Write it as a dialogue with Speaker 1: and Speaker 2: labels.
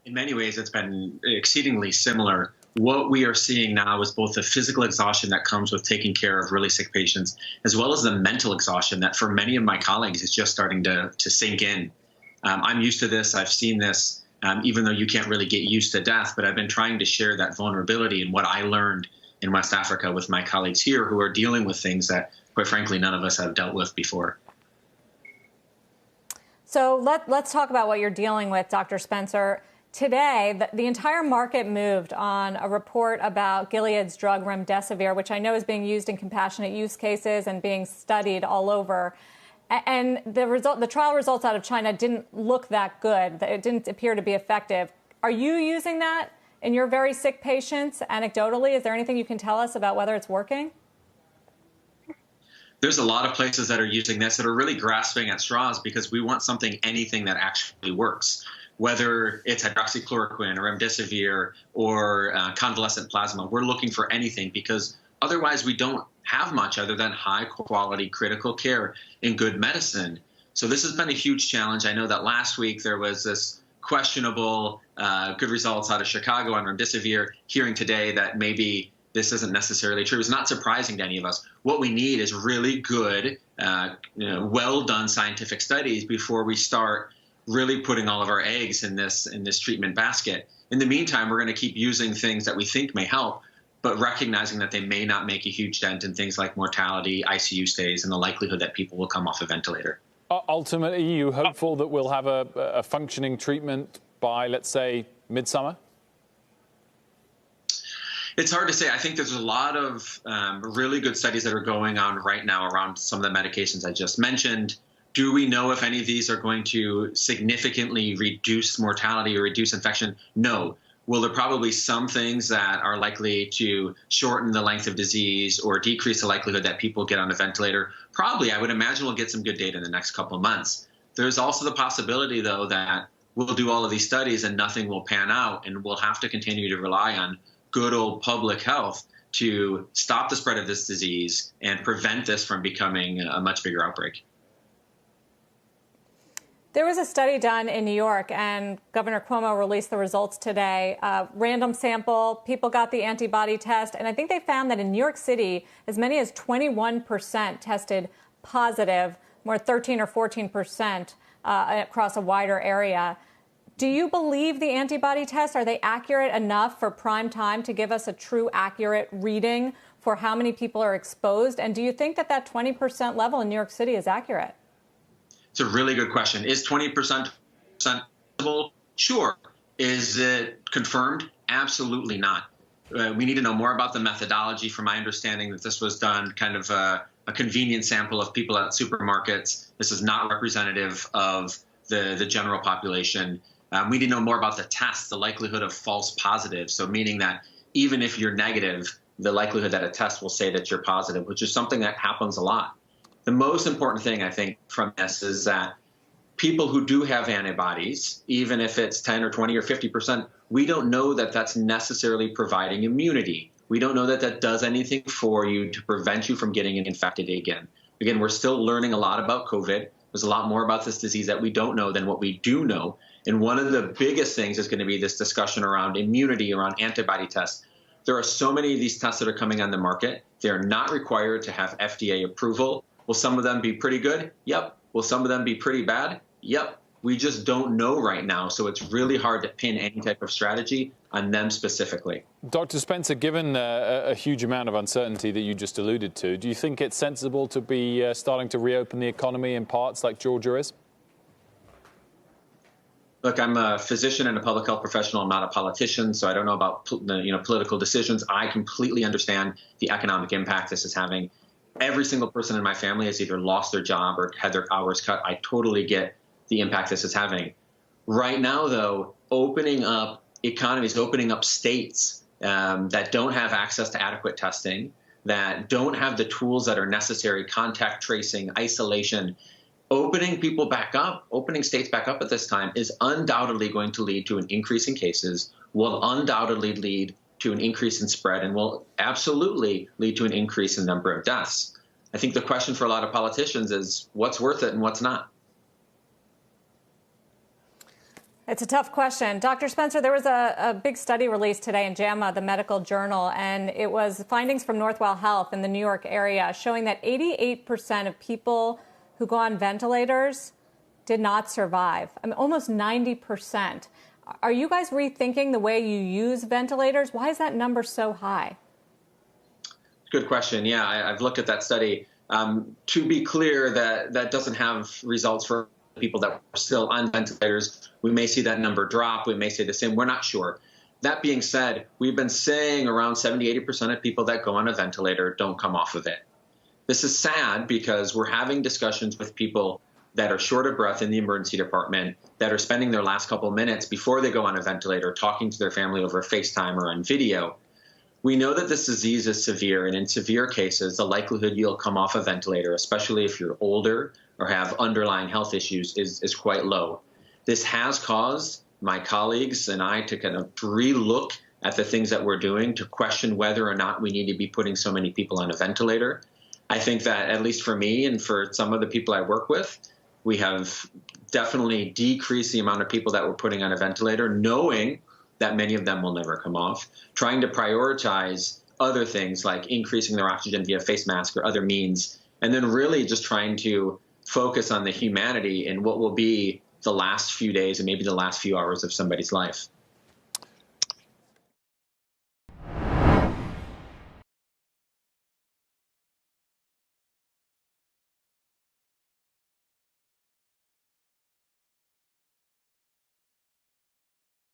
Speaker 1: In many ways, it's been exceedingly similar. What we are seeing now is both the physical exhaustion that comes with taking care of really sick patients, as well as the mental exhaustion that for many of my colleagues is just starting to sink in. I'm used to this. I've seen this, even though you can't really get used to death, but I've been trying to share that vulnerability and what I learned in West Africa with my colleagues here who are dealing with things that, quite frankly, none of us have dealt with before.
Speaker 2: So let's talk about what you're dealing with, Dr. Spencer. Today, the entire market moved on a report about Gilead's drug Remdesivir, which I know is being used in compassionate use cases and being studied all over. And the trial results out of China didn't look that good. It didn't appear to be effective. Are you using that in your very sick patients anecdotally? Is there anything you can tell us about whether it's working?
Speaker 1: There's a lot of places that are using this that are really grasping at straws because we want anything that actually works, whether it's hydroxychloroquine or remdesivir or convalescent plasma. We're looking for anything because otherwise we don't have much other than high quality critical care in good medicine. So this has been a huge challenge. I know that last week there was this questionable good results out of Chicago on remdesivir. Hearing today that maybe this isn't necessarily true is not surprising to any of us. What we need is really good, well done scientific studies before we start really putting all of our eggs in this treatment basket. In the meantime, we're going to keep using things that we think may help, but recognizing that they may not make a huge dent in things like mortality, ICU stays, and the likelihood that people will come off a ventilator.
Speaker 3: Ultimately, are you hopeful that we'll have a functioning treatment by, let's say, midsummer?
Speaker 1: It's hard to say. I think there's a lot of really good studies that are going on right now around some of the medications I just mentioned. Do we know if any of these are going to significantly reduce mortality or reduce infection? No. Will there probably some things that are likely to shorten the length of disease or decrease the likelihood that people get on a ventilator? Probably. I would imagine we'll get some good data in the next couple of months. There's also the possibility, though, that we'll do all of these studies and nothing will pan out, and we'll have to continue to rely on good old public health to stop the spread of this disease and prevent this from becoming a much bigger outbreak.
Speaker 2: There was a study done in New York, and Governor Cuomo released the results today. Random sample, people got the antibody test, and I think they found that in New York City, as many as 21% tested positive, more 13 or 14% across a wider area. Do you believe the antibody tests? Are they accurate enough for prime time to give us a true accurate reading for how many people are exposed? And do you think that 20% level in New York City is accurate?
Speaker 1: It's a really good question. Is 20% acceptable? Sure. Is it confirmed? Absolutely not. We need to know more about the methodology. From my understanding, that this was done kind of a convenient sample of people at supermarkets. This is not representative of the general population. We need to know more about the test, the likelihood of false positives. So meaning that even if you're negative, the likelihood that a test will say that you're positive, which is something that happens a lot. The most important thing, I think, from this is that people who do have antibodies, even if it's 10 or 20 or 50%, we don't know that that's necessarily providing immunity. We don't know that that does anything for you to prevent you from getting infected again. Again, we're still learning a lot about COVID. There's a lot more about this disease that we don't know than what we do know. And one of the biggest things is going to be this discussion around immunity, around antibody tests. There are so many of these tests that are coming on the market. They're not required to have FDA approval. Will some of them be pretty good? Yep. Will some of them be pretty bad? Yep. We just don't know right now. So it's really hard to pin any type of strategy on them specifically.
Speaker 3: Dr. Spencer, given a huge amount of uncertainty that you just alluded to, do you think it's sensible to be starting to reopen the economy in parts like Georgia is?
Speaker 1: Look, I'm a physician and a public health professional. I'm not a politician, so I don't know about political decisions. I completely understand the economic impact this is having. Every single person in my family has either lost their job or had their hours cut. I totally get the impact this is having. Right now, though, opening up economies, opening up states that don't have access to adequate testing, that don't have the tools that are necessary, contact tracing, isolation, opening people back up, opening states back up at this time is undoubtedly going to lead to an increase in cases, will undoubtedly lead to an increase in spread, and will absolutely lead to an increase in the number of deaths. I think the question for a lot of politicians is what's worth it and what's not.
Speaker 2: It's a tough question. Dr. Spencer, there was a big study released today in JAMA, the medical journal, and it was findings from Northwell Health in the New York area showing that 88% of people who go on ventilators did not survive. I mean, almost 90%. Are you guys rethinking the way you use ventilators? Why is that number so high?
Speaker 1: Good question. Yeah, I've looked at that study. To be clear, that doesn't have results for people that are still on ventilators. We may see that number drop. We may say the same. We're not sure. That being said, we've been saying around 70–80% of people that go on a ventilator don't come off of it. This is sad because we're having discussions with people that are short of breath in the emergency department, that are spending their last couple minutes before they go on a ventilator talking to their family over FaceTime or on video. We know that this disease is severe, and in severe cases, the likelihood you'll come off a ventilator, especially if you're older or have underlying health issues, is quite low. This has caused my colleagues and I to kind of re-look at the things that we're doing, to question whether or not we need to be putting so many people on a ventilator. I think that, at least for me and for some of the people I work with, we have definitely decreased the amount of people that we're putting on a ventilator, knowing that many of them will never come off, trying to prioritize other things like increasing their oxygen via face mask or other means, and then really just trying to focus on the humanity in what will be the last few days and maybe the last few hours of somebody's life.